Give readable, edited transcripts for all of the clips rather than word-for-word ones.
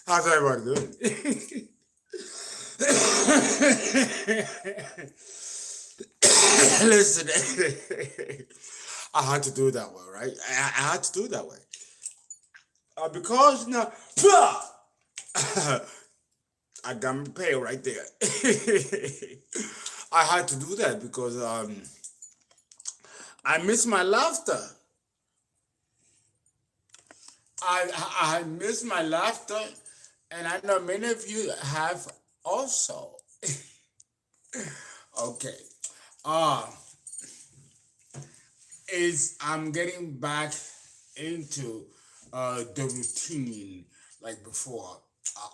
How's everybody doing? Listen, I had to do it that way, right? I had to do it that way. Because now, I got my pay right there. I had to do that because I miss my laughter. I miss my laughter, and I know many of you have also. Okay. Uh is I'm getting back into the routine like before.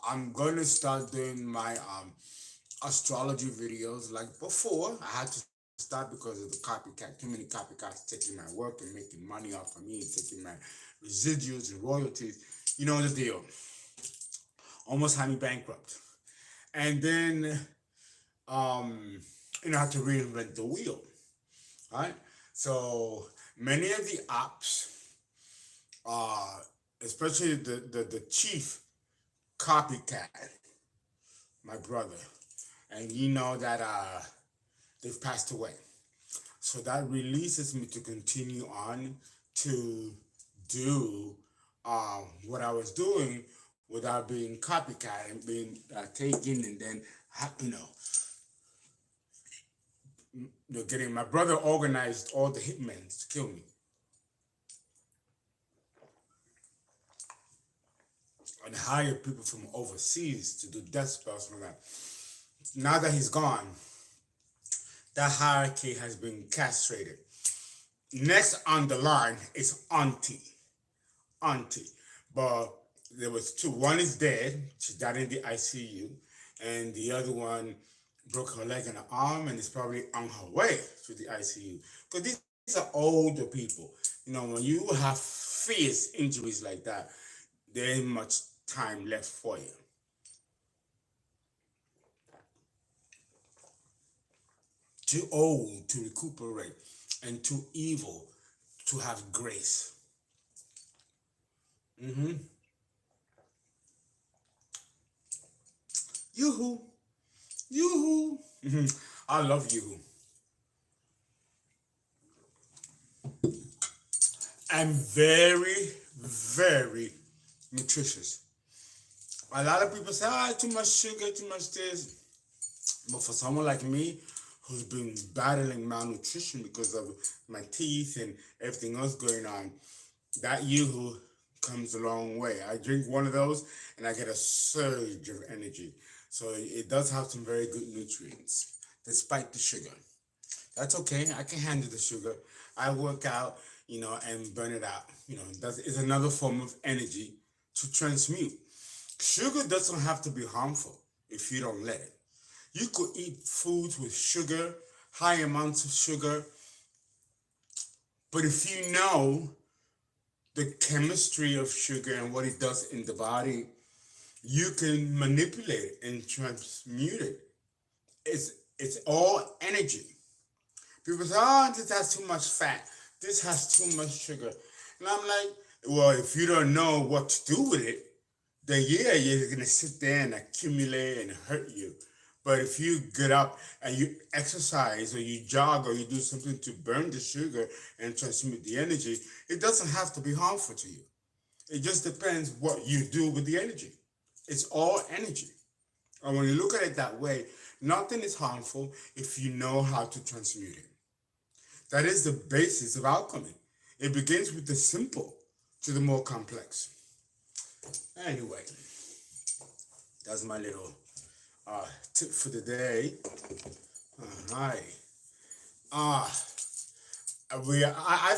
I'm gonna start doing my astrology videos like before. I had to stop because of the copycat. Too many copycats taking my work and making money off of me, taking my residuals and royalties. You know the deal. Almost had me bankrupt. And then I had to reinvent the wheel. Right? So many of the apps, uh, especially the chief copycat, my brother, and you know that they've passed away. So that releases me to continue on to do what I was doing without being copycat and being taken and then, you know, getting my brother organized all the hitmen to kill me. And hire people from overseas to do death spells for that. Now that he's gone, that hierarchy has been castrated. Next on the line is auntie. Auntie. But there was two. One is dead. She died in the ICU. And the other one broke her leg and her arm and is probably on her way to the ICU. Because these are older people. You know, when you have fierce injuries like that, there ain't much time left for you. Too old to recuperate and too evil to have grace. Mm-hmm. Yoo-hoo. Yoo-hoo. Mm-hmm. I love yoo-hoo. And very, very nutritious. A lot of people say, too much sugar, too much this. But for someone like me, who's been battling malnutrition because of my teeth and everything else going on, that yoo-hoo comes a long way. I drink one of those and I get a surge of energy. So it does have some very good nutrients, despite the sugar. That's okay. I can handle the sugar. I work out, and burn it out. It's another form of energy to transmute. Sugar doesn't have to be harmful if you don't let it. You could eat foods with sugar, high amounts of sugar, but if you know the chemistry of sugar and what it does in the body, you can manipulate it and transmute it. It's all energy. People say, this has too much fat. This has too much sugar. And I'm like, well, if you don't know what to do with it, then yeah, you're going to sit there and accumulate and hurt you. But if you get up and you exercise or you jog or you do something to burn the sugar and transmit the energy, it doesn't have to be harmful to you. It just depends what you do with the energy. It's all energy. And when you look at it that way, nothing is harmful if you know how to transmute it. That is the basis of alchemy. It begins with the simple to the more complex. Anyway, that's my little tip for the day. All right. I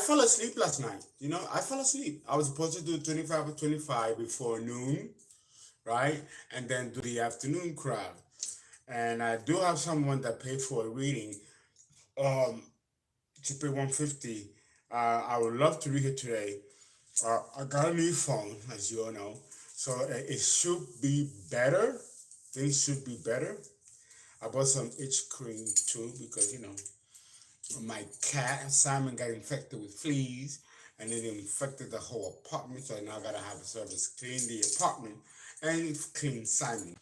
fell asleep last night. I fell asleep. I was supposed to do 25 or 25 before noon, right? And then do the afternoon crowd. And I do have someone that paid for a reading. She paid $150. I would love to read it today. I got a new phone, as you all know. So it should be better. Things should be better. I bought some itch cream too because, my cat, Simon, got infected with fleas. and it infected the whole apartment. So now I gotta have a service clean the apartment and clean Simon.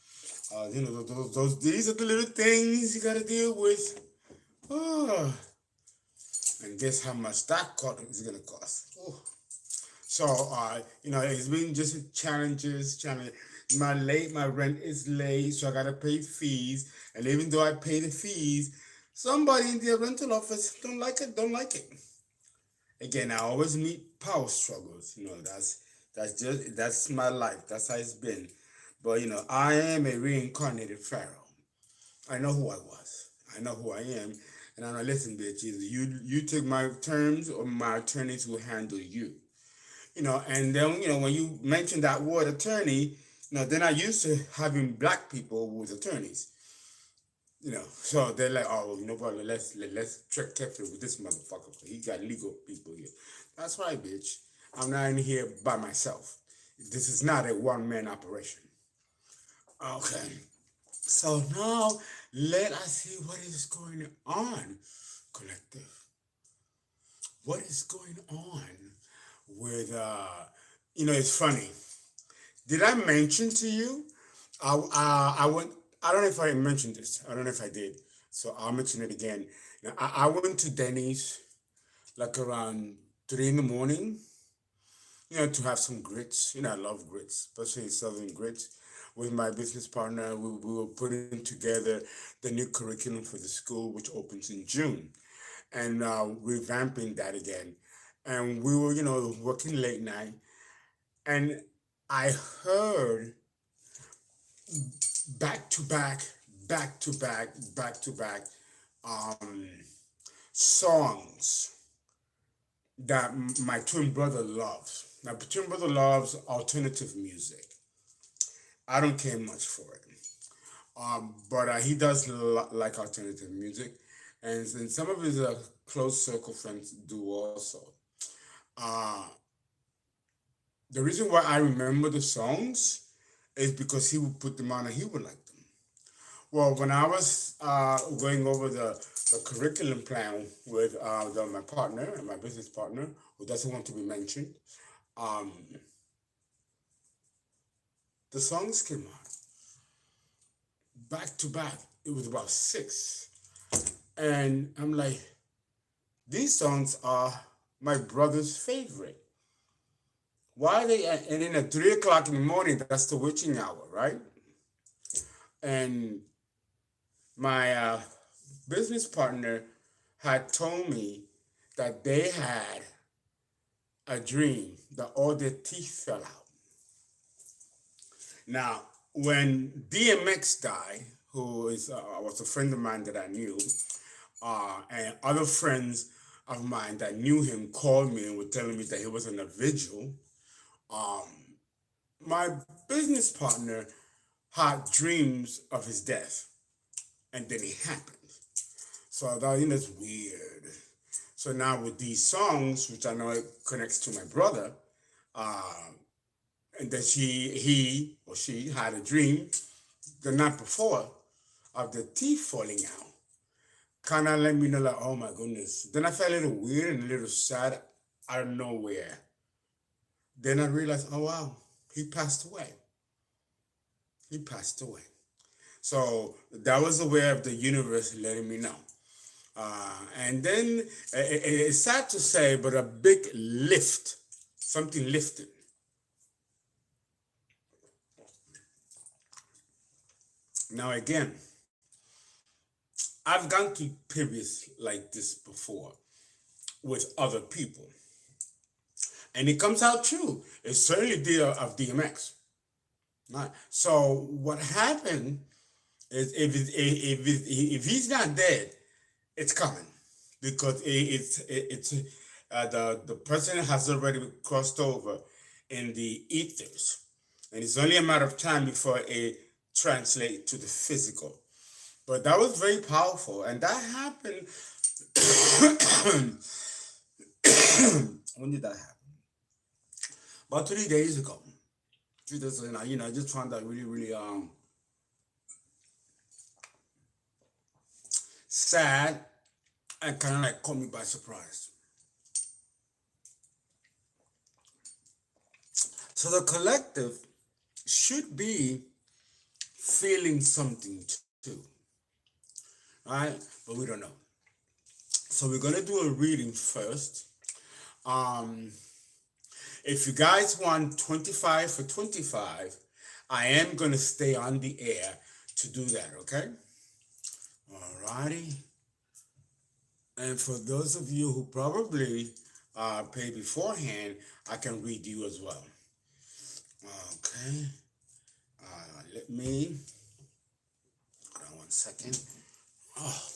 These are the little things you gotta deal with. Oh, and guess how much that is gonna cost. Oh. So, it's been just challenge. My rent is late, so I gotta pay fees. And even though I pay the fees, somebody in the rental office don't like it. Again, I always meet power struggles. That's my life. That's how it's been. But I am a reincarnated pharaoh. I know who I was. I know who I am. And I know, listen, bitch, either you take my terms or my attorneys will handle you. And then, when you mention that word attorney, they're not used to having black people with attorneys. So they're like, oh, problem, let's tread carefully with this motherfucker. He got legal people here. That's right, bitch. I'm not in here by myself. This is not a one-man operation. Okay. So now let us see what is going on, collective. What is going on with it's funny. Did I mention to you? I went. I don't know if I mentioned this. I don't know if I did. So I'll mention it again. I went to Denny's like around 3 in the morning. To have some grits. I love grits, especially Southern grits. With my business partner, we were putting together the new curriculum for the school, which opens in June, and revamping that again. And we were, working late night, and I heard back to back, back to back, back to back songs that my twin brother loves. My twin brother loves alternative music. I don't care much for it. But he does like alternative music, and some of his close circle friends do also. Uh, the reason why I remember the songs is because he would put them on and he would like them. Well, when I was going over the curriculum plan with my partner, my business partner, who doesn't want to be mentioned, um, the songs came on back to back. It was about 6. And I'm like, these songs are my brother's favorite. Why are they? And then at 3 o'clock in the morning, that's the witching hour, right? And my business partner had told me that they had a dream that all their teeth fell out. Now, when DMX died, who was a friend of mine that I knew, and other friends of mine that knew him called me and were telling me that he was in a vigil, my business partner had dreams of his death, and then it happened. So I thought, it's weird. So now with these songs, which I know it connects to my brother, and that he or she had a dream the night before of the teeth falling out, kind of let me know, like, oh my goodness. Then I felt a little weird and a little sad out of nowhere. Then I realized, oh wow, he passed away. He passed away. So that was a way of the universe letting me know. And then it's sad to say, but a big lift, something lifted. Now again, I've gone through periods like this before with other people. And it comes out true. It's certainly did of DMX. Right. So what happened is if he's not dead, it's coming, because the person has already crossed over in the ethers, and it's only a matter of time before it translates to the physical. But that was very powerful, and that happened. When did that happen? About 3 days ago. 3 days ago, I just found that really, really sad, and kind of like caught me by surprise. So the collective should be feeling something too, right? But we don't know. So we're gonna do a reading first. Um, if you guys want 25 for 25, I am gonna stay on the air to do that, okay? Alrighty. And for those of you who probably pay beforehand, I can read you as well. Okay. Let me, hold on one second. Oh,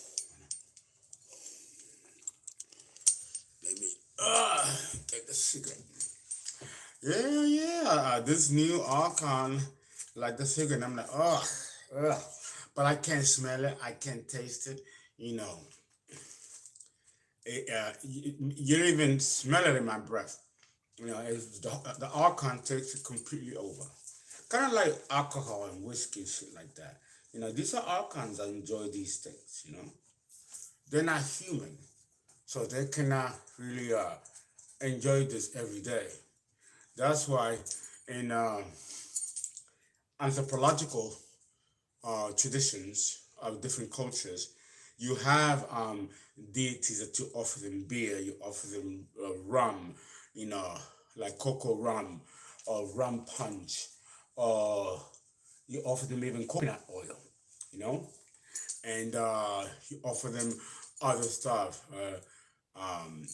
let me take the cigarette. Yeah. This new Archon, like the cigarette, I'm like, ugh. But I can't smell it. I can't taste it. You know, you don't even smell it in my breath. You know, the Archon takes it completely over. Kind of like alcohol and whiskey, shit like that. You know, these are Archons that enjoy these things, you know. They're not human, so they cannot really enjoy this every day. That's why in anthropological traditions of different cultures, you have deities that you offer them beer, you offer them rum, you know, like cocoa rum or rum punch, or you offer them even coconut oil, you know, and you offer them other stuff, um,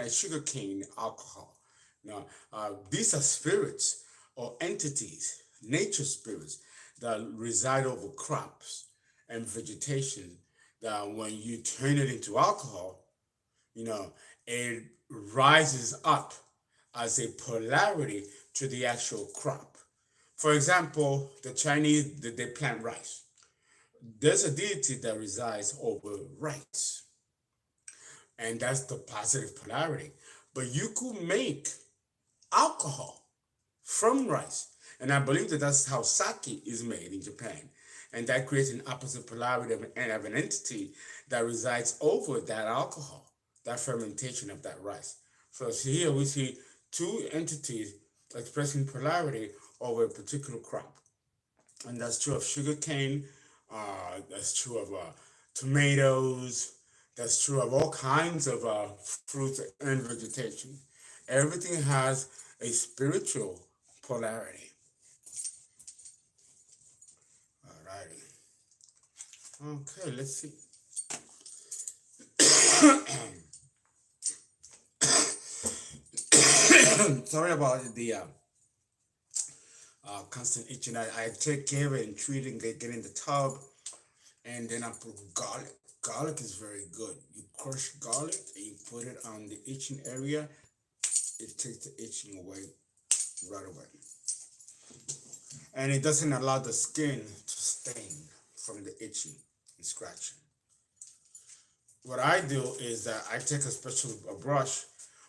sugar cane alcohol. Now, these are spirits or entities, nature spirits that reside over crops and vegetation. That when you turn it into alcohol, you know, it rises up as a polarity to the actual crop. For example, the Chinese, they plant rice. There's a deity that resides over rice, and that's the positive polarity. But you could make alcohol from rice, and I believe that that's how sake is made in Japan, and that creates an opposite polarity of an entity that resides over that alcohol, that fermentation of that rice. So here we see two entities expressing polarity over a particular crop, and that's true of sugarcane. That's true of tomatoes. That's true of all kinds of fruits and vegetation. Everything has a spiritual polarity. Alrighty. Okay, let's see. Sorry about the constant itching. I take care of it and treat it and get in the tub, and then I put garlic. Garlic is very good. You crush garlic and you put it on the itching area. It takes the itching away right away. And it doesn't allow the skin to stain from the itching and scratching. What I do is that I take a special brush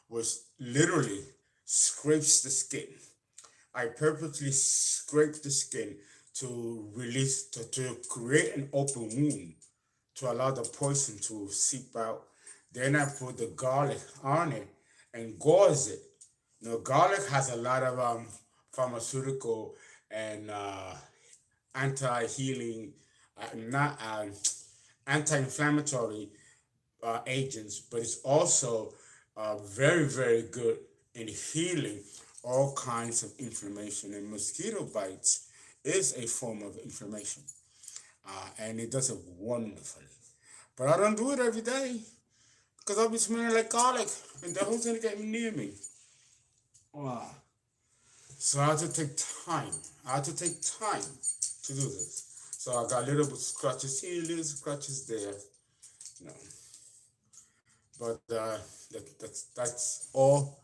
which literally scrapes the skin. I purposely scrape the skin to release, to create an open wound to allow the poison to seep out. Then I put the garlic on it and gauze it. You know, garlic has a lot of pharmaceutical and anti-healing, not anti-inflammatory agents, but it's also very, very good in healing all kinds of inflammation. And mosquito bites is a form of inflammation, and it does it wonderfully. But I don't do it every day because I'll be smelling like garlic, and the who's gonna get near me. Wow. So I have to take time. I have to take time to do this. So I got little scratches here, little scratches there. No. But that's all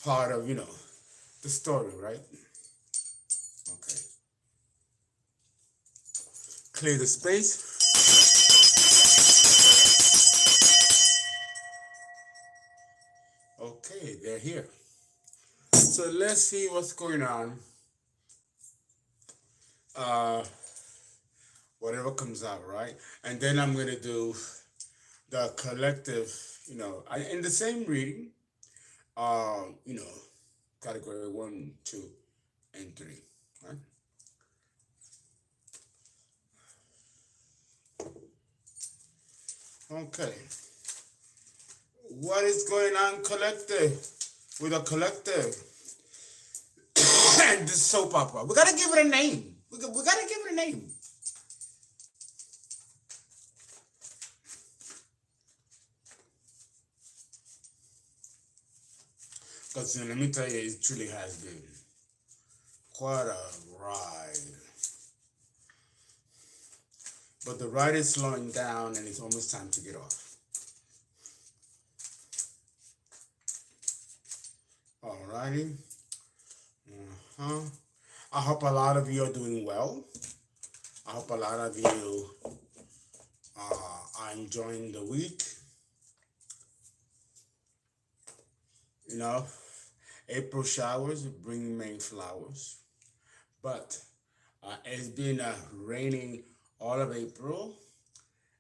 part of, the story, right? Okay. Clear the space. Okay, they're here. So let's see what's going on. Whatever comes out, right? And then I'm gonna do the collective, in the same reading, you know, category 1, 2, and 3. Right? Okay. What is going on, collective? With a collective and this soap opera. We gotta give it a name. We gotta give it a name. Because let me tell you, it truly has been quite a ride. But the ride is slowing down and it's almost time to get off. Alrighty. I hope a lot of you are doing well. I hope a lot of you are enjoying the week. You know, April showers bring May flowers. But it's been raining all of April,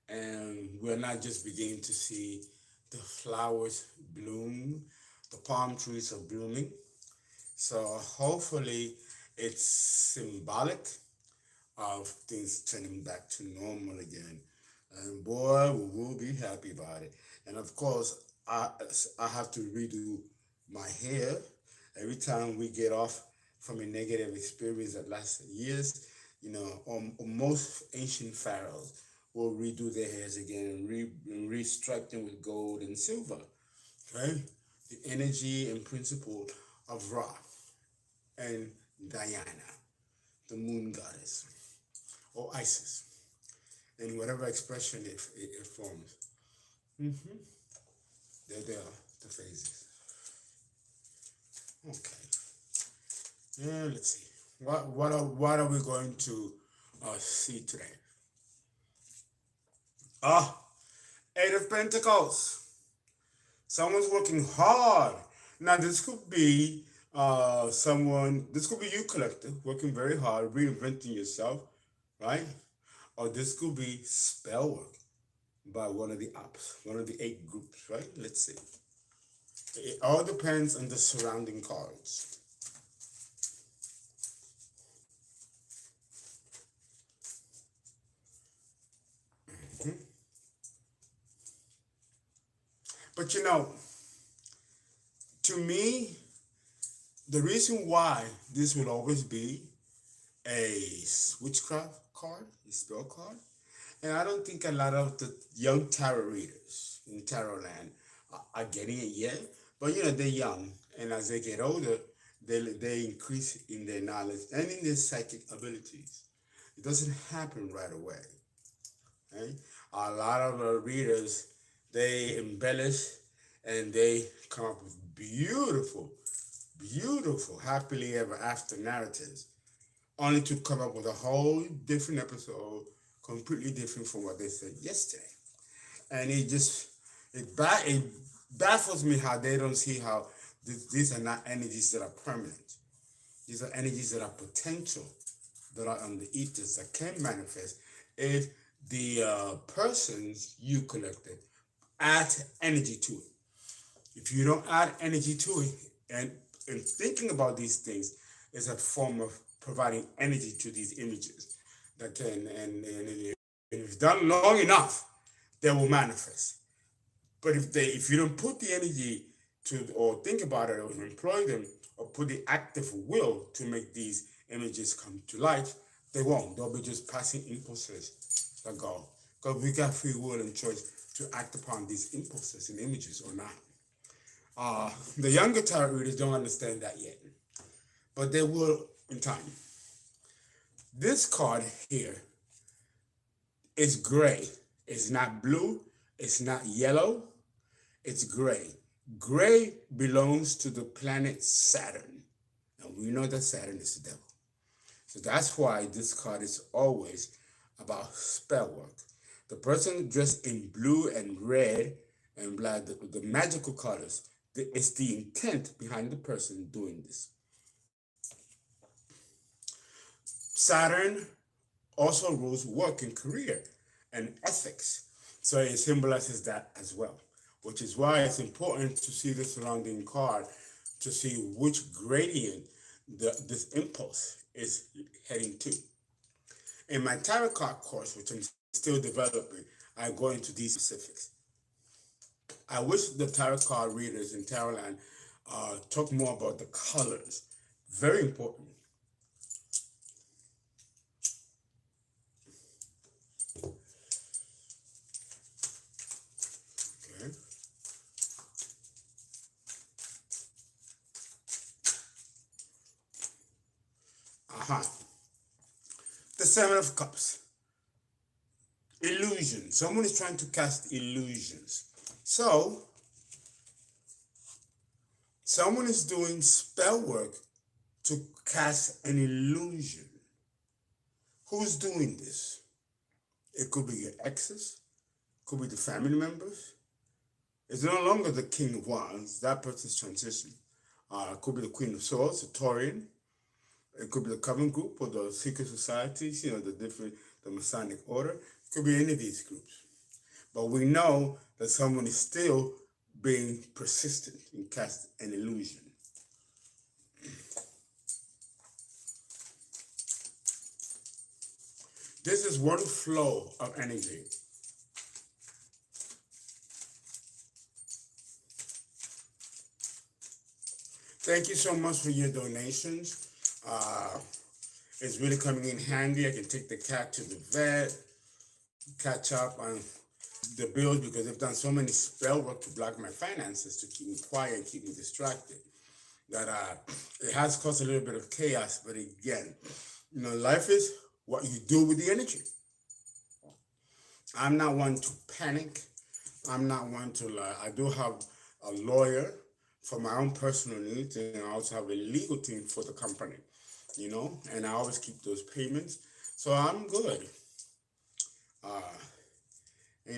and we're not just beginning to see the flowers bloom. The palm trees are blooming. So hopefully it's symbolic of things turning back to normal again. And boy, we will be happy about it. And of course, I have to redo my hair every time we get off from a negative experience that lasts years. You know, most ancient pharaohs will redo their hairs again and restripe them with gold and silver. Okay, the energy and principle of Ra and Diana, the moon goddess, or Isis, in whatever expression it forms. Mm-hmm. There they are, the phases. Okay. Yeah, let's see. What are we going to see today? Eight of Pentacles. Someone's working hard. Now this could be this could be you, collective, working very hard, reinventing yourself, right? Or this could be spell work by one of the apps, one of the 8 groups, right? Let's see. It all depends on the surrounding cards. Mm-hmm. But you know, to me, the reason why this will always be a witchcraft card, a spell card, and I don't think a lot of the young tarot readers in tarot land are getting it yet. But you know, they're young, and as they get older, they increase in their knowledge and in their psychic abilities. It doesn't happen right away. Right? A lot of readers, they embellish and they come up with beautiful, beautiful, happily ever after narratives, only to come up with a whole different episode, completely different from what they said yesterday. And it baffles me how they don't see how these are not energies that are permanent. These are energies that are potential, that are on the ethers, that can manifest if the persons you collected add energy to it. If you don't add energy to it, and thinking about these things is a form of providing energy to these images that can, and if it's done long enough, they will manifest. But if you don't put the energy to, or think about it, or employ them, or put the active will to make these images come to life, they won't. They'll be just passing impulses that go. Because we got free will and choice to act upon these impulses and images or not. The younger tarot readers don't understand that yet, but they will in time. This card here is gray. It's not blue. It's not yellow. It's gray. Gray belongs to the planet Saturn. And we know that Saturn is the devil. So that's why this card is always about spell work. The person dressed in blue and red and black, the magical colors, it's the intent behind the person doing this. Saturn also rules work and career and ethics. So it symbolizes that as well. which is why it's important to see the surrounding card to see which gradient this impulse is heading to. In my tarot card course, which I'm still developing, I go into these specifics. I wish the tarot card readers in Tarotland talk more about the colors. Very important. Okay. The Seven of Cups. Illusion. Someone is trying to cast illusions. So, someone is doing spell work to cast an illusion. Who's doing this? It could be your exes, could be the family members. It's no longer the King of Wands, that person's transition. It could be the Queen of Swords, the Taurian. It could be the Coven Group or the secret societies, the Masonic Order. It could be any of these groups. But we know that someone is still being persistent in casting an illusion. This is one flow of energy. Thank you so much for your donations. It's really coming in handy. I can take the cat to the vet, catch up on the bills because they've done so many spell work to block my finances to keep me quiet and keep me distracted. That it has caused a little bit of chaos, but again, life is what you do with the energy. I'm not one to panic. I'm not one to lie. I do have a lawyer for my own personal needs, and I also have a legal team for the company, and I always keep those payments. So I'm good.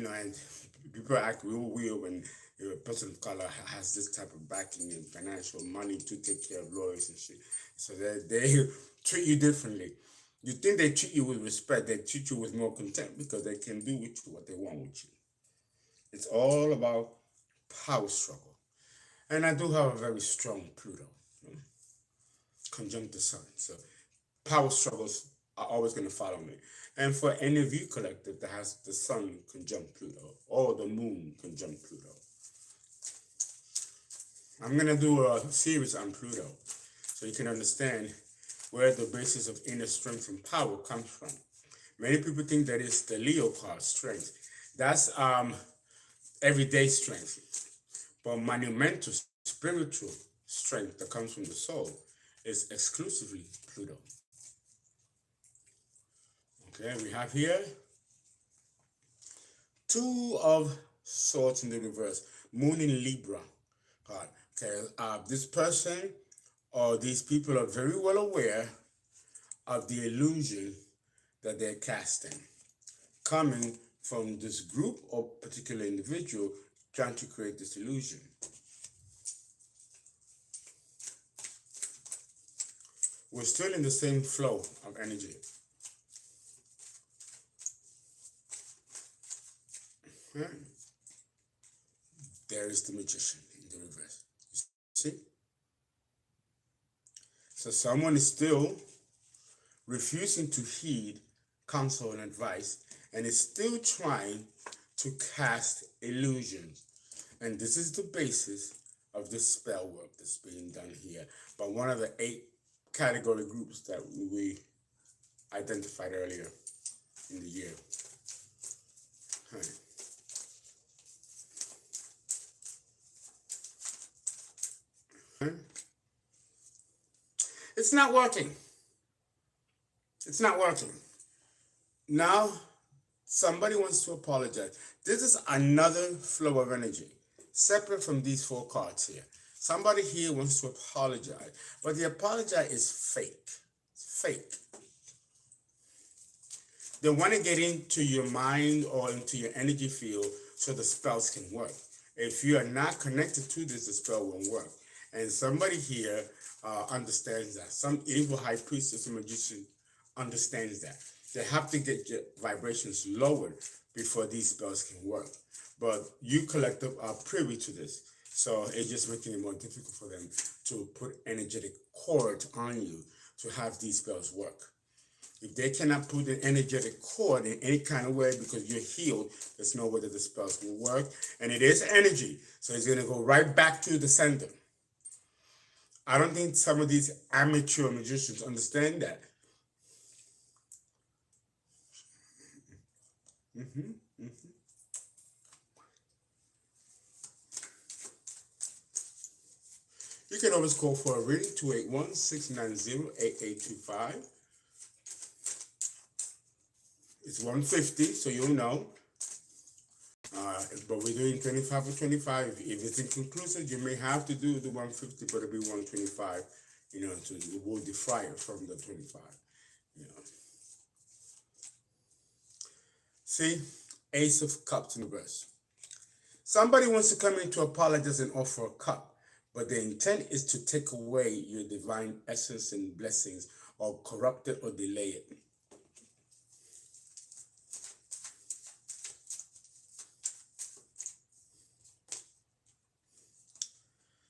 And people act real weird when a person of color has this type of backing and financial money to take care of lawyers and shit. So they treat you differently. You think they treat you with respect, they treat you with more contempt because they can do with you what they want with you. It's all about power struggle. And I do have a very strong Pluto, conjunct the sun. So power struggles are always going to follow me. And for any of you collective that has the sun conjunct Pluto or the moon conjunct Pluto, I'm going to do a series on Pluto so you can understand where the basis of inner strength and power comes from. Many people think that it's the Leo card, strength. That's everyday strength. But monumental spiritual strength that comes from the soul is exclusively Pluto. Okay, we have here Two of Swords in the reverse, Moon in Libra card. Okay, this person or these people are very well aware of the illusion that they're casting, coming from this group or particular individual trying to create this illusion. We're still in the same flow of energy. Okay. There is the Magician in the reverse. You see? So someone is still refusing to heed counsel and advice and is still trying to cast illusions. And this is the basis of this spell work that's being done here by one of the 8 category groups that we identified earlier in the year. Okay. It's not working. It's not working. Now, somebody wants to apologize. This is another flow of energy, separate from these 4 cards here. Somebody here wants to apologize, but the apology is fake. It's fake. They want to get into your mind or into your energy field so the spells can work. If you are not connected to this, the spell won't work. And somebody here understands that. Some evil high priestess or magician understands that. They have to get your vibrations lowered before these spells can work. but you collective are privy to this. So it's just making it more difficult for them to put energetic cord on you to have these spells work. If they cannot put an energetic cord in any kind of way because you're healed, there's no way that the spells will work. And it is energy, so it's going to go right back to the sender. I don't think some of these amateur magicians understand that. You can always call for a reading, 281-690-8825. It's 150, so you'll know. But we're doing 25 or 25. If it's inconclusive, you may have to do the 150, but it'll be 125, to remove the fryer from the 25, See, Ace of Cups in reverse. Somebody wants to come in to apologize and offer a cup, but the intent is to take away your divine essence and blessings, or corrupt it or delay it.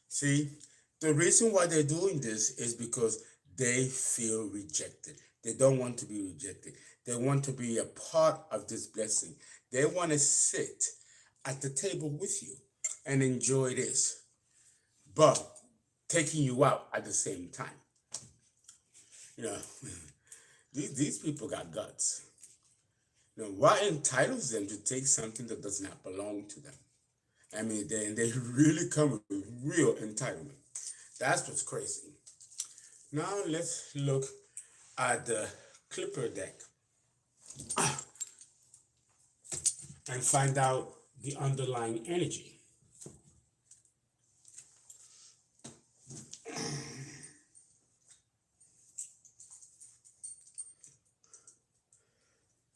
See, the reason why they're doing this is because they feel rejected. They don't want to be rejected. They want to be a part of this blessing. They want to sit at the table with you and enjoy this, but taking you out at the same time. These people got guts. What entitles them to take something that does not belong to them? I mean, they really come with real entitlement. That's what's crazy. Now let's look at the Clipper deck and find out the underlying energy.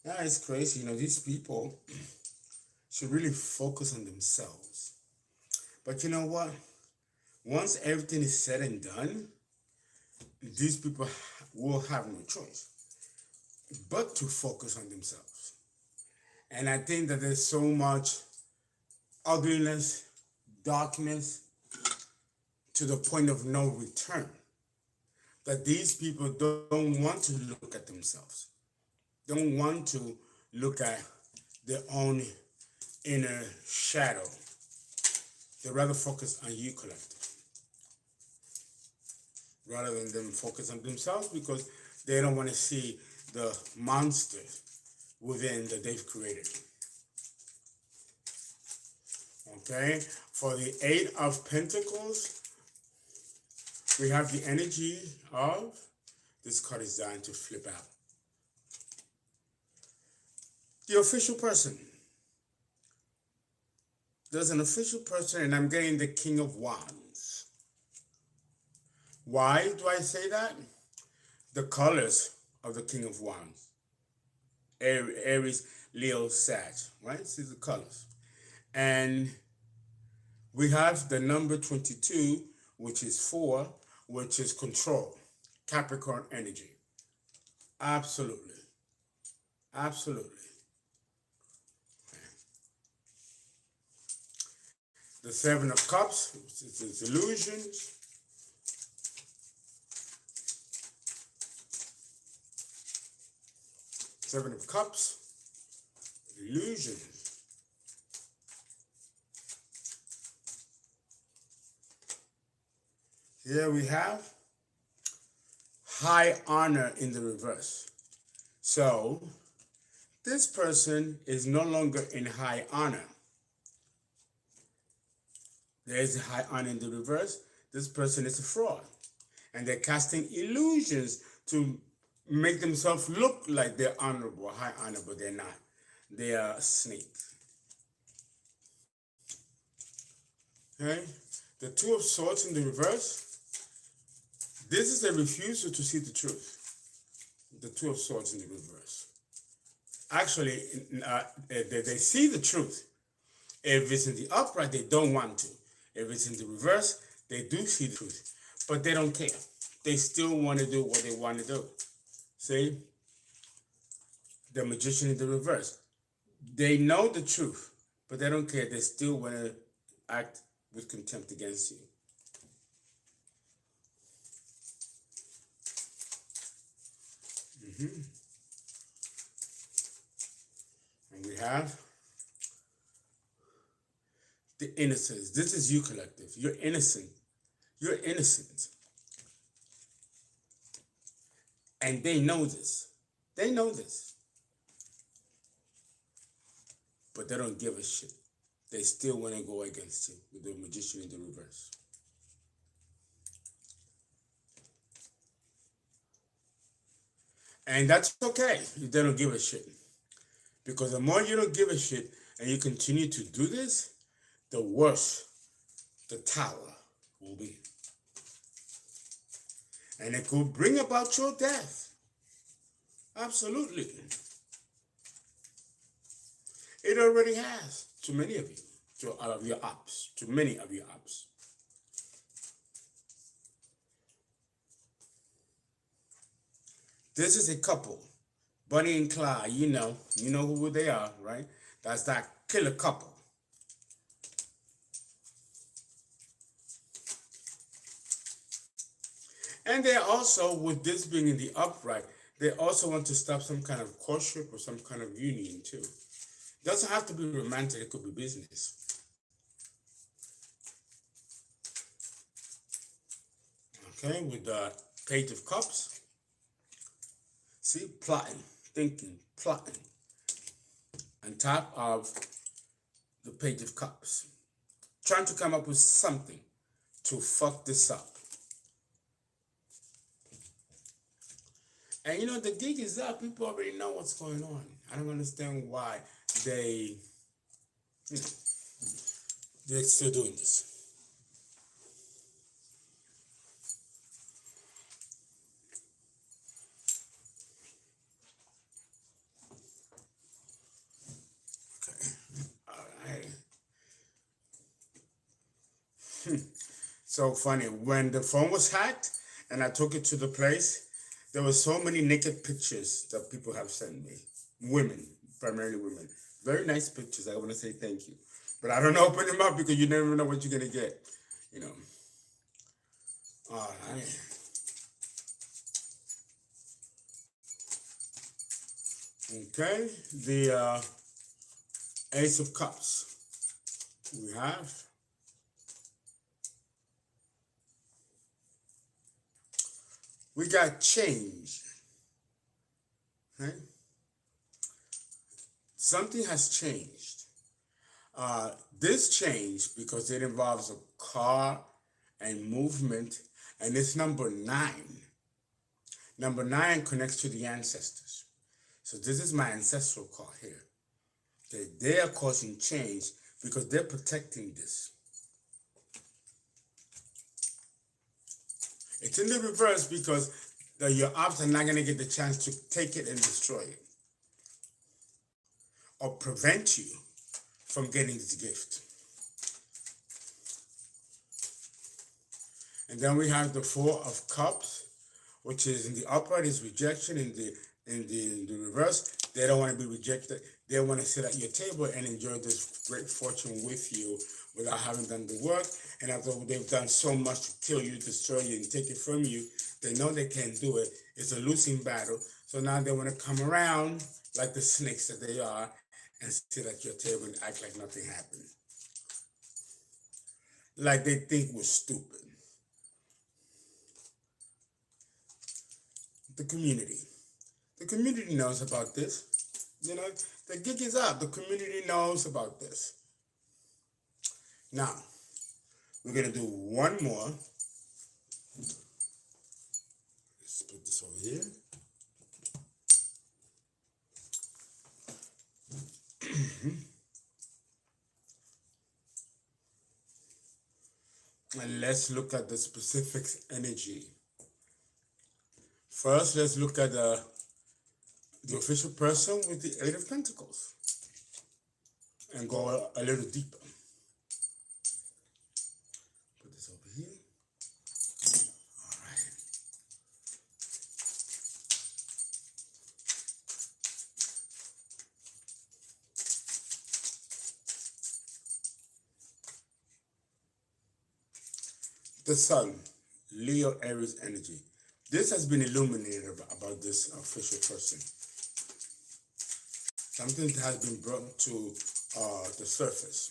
Yeah, it's crazy. These people should really focus on themselves. But you know what? Once everything is said and done, these people will have no choice but to focus on themselves. And I think that there's so much ugliness, darkness, to the point of no return, that these people don't want to look at themselves, don't want to look at their own inner shadow. They rather focus on you, collective, rather than them focus on themselves, because they don't want to see the monster within that they've created. Okay, for the Eight of Pentacles, we have the energy of, this card is designed to flip out. The official person. There's an official person, and I'm getting the King of Wands. Why do I say that? The colors of the King of Wands. Aries, Leo, Sag, right? See the colors. And we have the number 22, which is 4, which is control, Capricorn energy. Absolutely. Absolutely. The Seven of Cups, which is illusions. Seven of Cups, illusions. Here we have high honor in the reverse. So this person is no longer in high honor. There's a high honor in the reverse. This person is a fraud. And they're casting illusions to make themselves look like they're honorable, high honor, but they're not. They are a snake. Okay? The Two of Swords in the reverse. This is a refusal to see the truth. The Two of Swords in the reverse. Actually, they see the truth. If it's in the upright, they don't want to. If it's in the reverse, they do see the truth. But they don't care. They still want to do what they want to do. See? The Magician in the reverse. They know the truth, but they don't care. They still want to act with contempt against you. And we have the innocence. This is you, collective. You're innocent. You're innocent. And they know this. They know this. But they don't give a shit. They still want to go against you with the magician in the reverse. And that's okay if they don't give a shit. Because the more you don't give a shit and you continue to do this, the worse the tower will be. And it could bring about your death. Absolutely. It already has to many of you, to all of your ops, to many of your ops. This is a couple, Bonnie and Clyde. You know who they are, right? That's that killer couple. And they also, with this being in the upright, they also want to stop some kind of courtship or some kind of union too. Doesn't have to be romantic, it could be business. Okay, with the Page of Cups. See, plotting, thinking, plotting. On top of the Page of Cups. Trying to come up with something to fuck this up. And the gig is up. People already know what's going on. I don't understand why they're still doing this. Okay. All right. So funny. When the phone was hacked and I took it to the place, there were so many naked pictures that people have sent me. Women, primarily women. Very nice pictures. I want to say thank you. But I don't open them up because you never know what you're going to get. All right. Okay. The Ace of Cups. We have. We got change. Okay? Something has changed. This change, because it involves a car and movement, and it's number 9. Number 9 connects to the ancestors. So this is my ancestral car here. Okay, they are causing change because they're protecting this. It's in the reverse because your ops are not going to get the chance to take it and destroy it. Or prevent you from getting this gift. And then we have the 4 of Cups, which is in the upright is rejection. In the reverse, they don't want to be rejected. They want to sit at your table and enjoy this great fortune with you without having done the work. And after they've done so much to kill you, destroy you, and take it from you, they know they can't do it. It's a losing battle. So now they want to come around like the snakes that they are and sit at your table and act like nothing happened. Like they think we're stupid. The community. The community knows about this. The gig is up. The community knows about this. Now, we're going to do one more. Let's put this over here. And let's look at the specific energy. First, let's look at the official person with the 8 of Pentacles and go a little deeper. Put this over here. All right. The sun, Leo Aries energy. This has been illuminated about this official person. Something has been brought to the surface.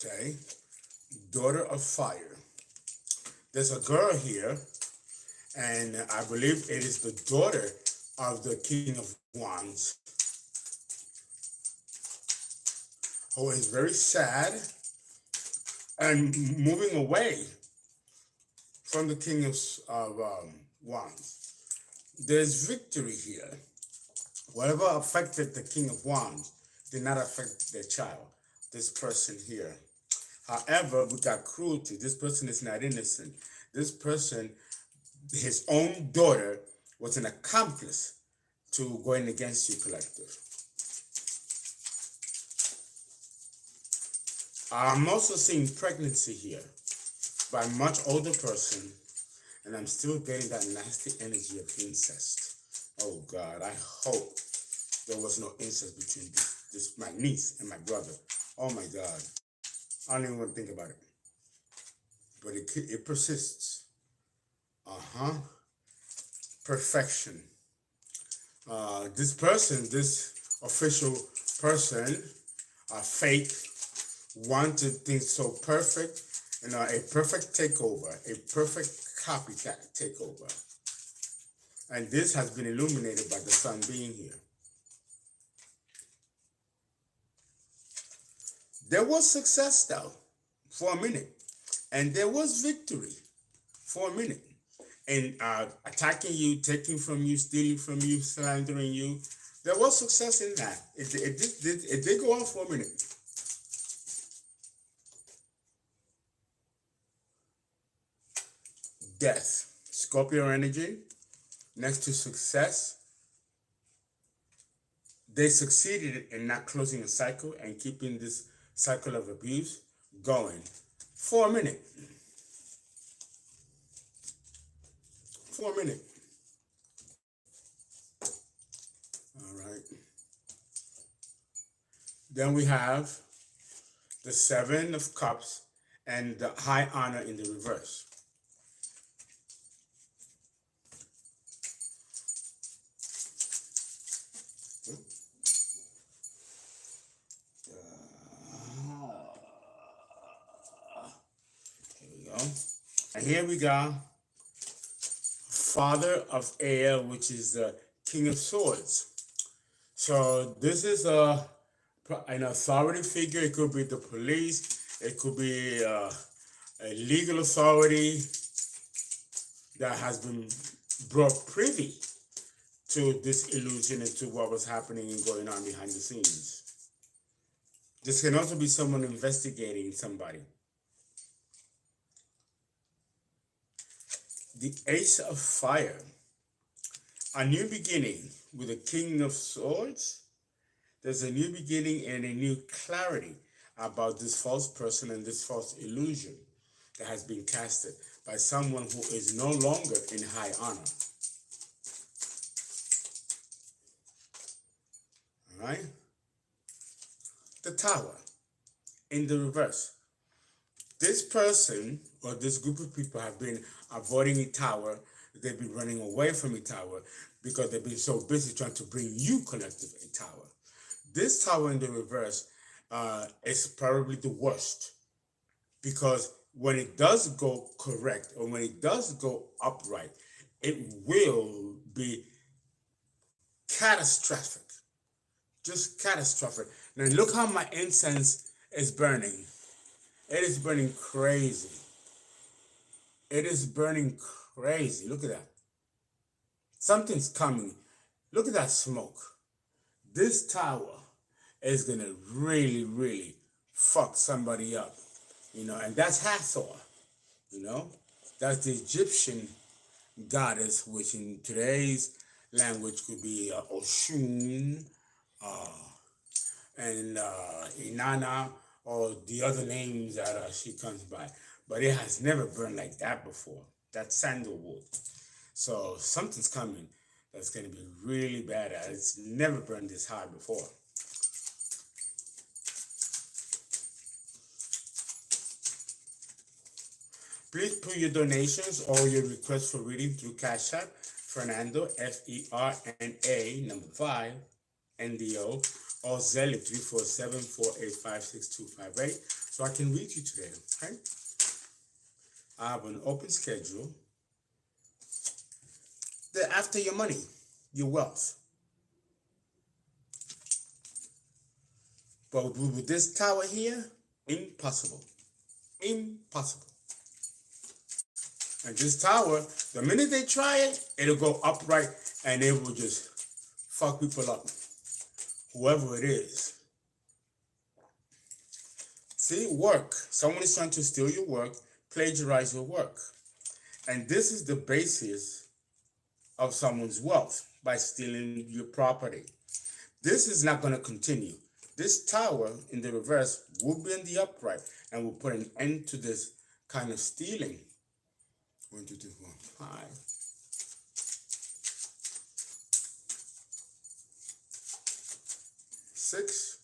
Okay, daughter of fire. There's a girl here, and I believe it is the daughter of the King of Wands, who is very sad and moving away from the King of Wands. There's victory here. Whatever affected the King of Wands did not affect their child, this person here. However, we got cruelty. This person is not innocent. This person, his own daughter, was an accomplice to going against you, collective. I'm also seeing pregnancy here by a much older person, and I'm still getting that nasty energy of incest. Oh God, I hope there was no incest between this my niece and my brother. Oh my God, I don't even want to think about it. But it persists. Perfection. This person, this official person, fake, wanted things so perfect, a perfect takeover, a perfect copycat takeover. And this has been illuminated by the sun being here. There was success though, for a minute. And there was victory for a minute. And attacking you, taking from you, stealing from you, slandering you. There was success in that. It did go on for a minute. Death, Scorpio energy, next to success. They succeeded in not closing a cycle and keeping this cycle of abuse going for a minute. For a minute. All right. Then we have the Seven of Cups and the High Honor in the reverse. Here we go. And here we go. Father of Air, which is the King of Swords. So this is an authority figure. It could be the police. It could be a legal authority that has been brought privy to this illusion and to what was happening and going on behind the scenes. This can also be someone investigating somebody. The Ace of Fire. A new beginning with the King of Swords. There's a new beginning and a new clarity about this false person and this false illusion that has been casted by someone who is no longer in high honor. All right? The Tower in the reverse. This person or this group of people have been avoiding a tower. They've been running away from a tower because they've been so busy trying to bring you, collective, a tower. This tower in the reverse is probably the worst, because when it does go correct or when it does go upright, it will be catastrophic. Just catastrophic. Now look how my incense is burning. It is burning crazy. It is burning crazy. Look at that. Something's coming. Look at that smoke. This tower is going to really, really fuck somebody up. And that's Hathor. That's the Egyptian goddess, which in today's language could be Oshun, and Inanna, or the other names that she comes by. But it has never burned like that before. That's sandalwood. So something's coming that's going to be really bad. It's never burned this high before. Please put your donations or your requests for reading through CashApp, Fernando, FERNA, number 5, NDO, or ZELLE 347-485-6258, so I can read you today, okay? I have an open schedule. They're after your money, your wealth. But with this tower here, impossible. Impossible. And this tower, the minute they try it, it'll go upright and it will just fuck people up. Whoever it is. See, work. Someone is trying to steal your work, plagiarize your work. And this is the basis of someone's wealth, by stealing your property. This is not going to continue. This tower in the reverse will be in the upright and will put an end to this kind of stealing. 1, 2, 3, 4, 5. 6.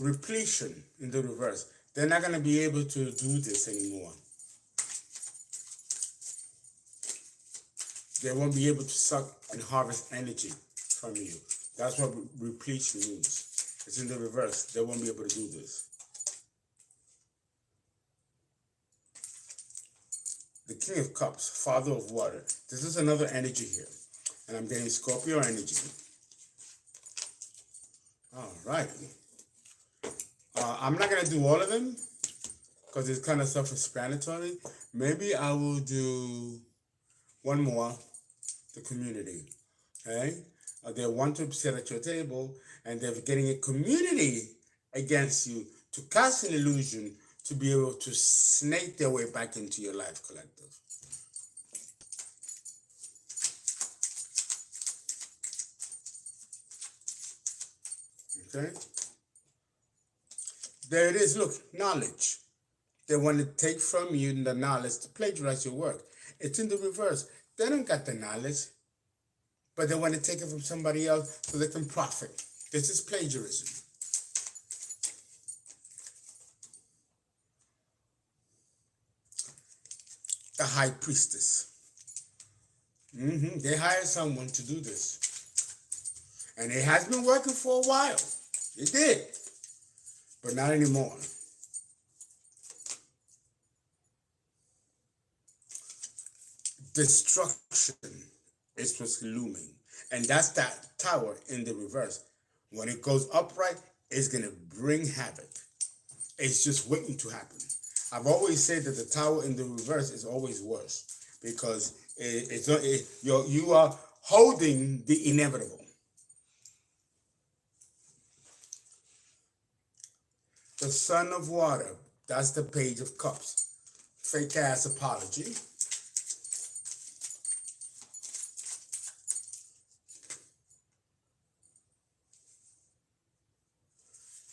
Repletion in the reverse. They're not going to be able to do this anymore. They won't be able to suck and harvest energy from you. That's what repletion means. It's in the reverse. They won't be able to do this. The King of Cups, Father of Water. This is another energy here. And I'm getting Scorpio energy. All right. I'm not going to do all of them because it's kind of self-explanatory. Maybe I will do one more, the community. Okay? They want to sit at your table and they're getting a community against you to cast an illusion to be able to snake their way back into your life collective. Okay? There it is. Look, knowledge. They want to take from you the knowledge to plagiarize your work. It's in the reverse. They don't got the knowledge, but they want to take it from somebody else so they can profit. This is plagiarism. The High Priestess. They hired someone to do this. And it has been working for a while. It did. But not anymore. Destruction is what's looming. And that's that tower in the reverse. When it goes upright, it's going to bring havoc. It's just waiting to happen. I've always said that the tower in the reverse is always worse because you are holding the inevitable. The Son of Water, that's the Page of Cups. Fake ass apology.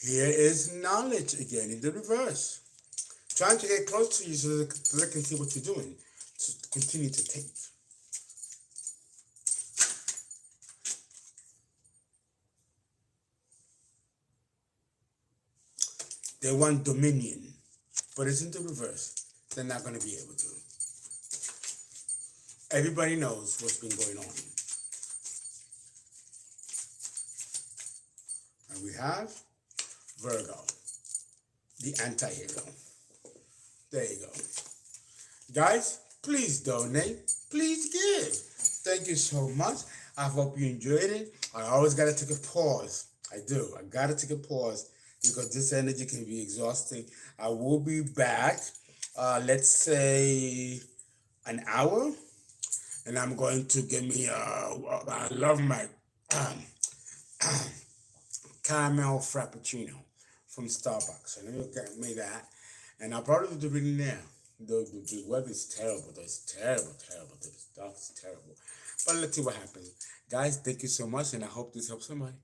Here is knowledge again in the reverse. Trying to get close to you so they can see what you're doing. To continue to take. They want dominion, but it's in the reverse. They're not going to be able to. Everybody knows what's been going on. And we have Virgo, the anti-hero. There you go. Guys, please donate. Please give. Thank you so much. I hope you enjoyed it. I always got to take a pause. I do. I got to take a pause because this energy can be exhausting. I will be back, let's say, an hour. And I'm going to give me, I love my caramel frappuccino from Starbucks. So let me get me that. And I'll probably do the reading there. The weather is terrible. It's terrible. The stuff is terrible. But let's see what happens. Guys, thank you so much. And I hope this helps somebody.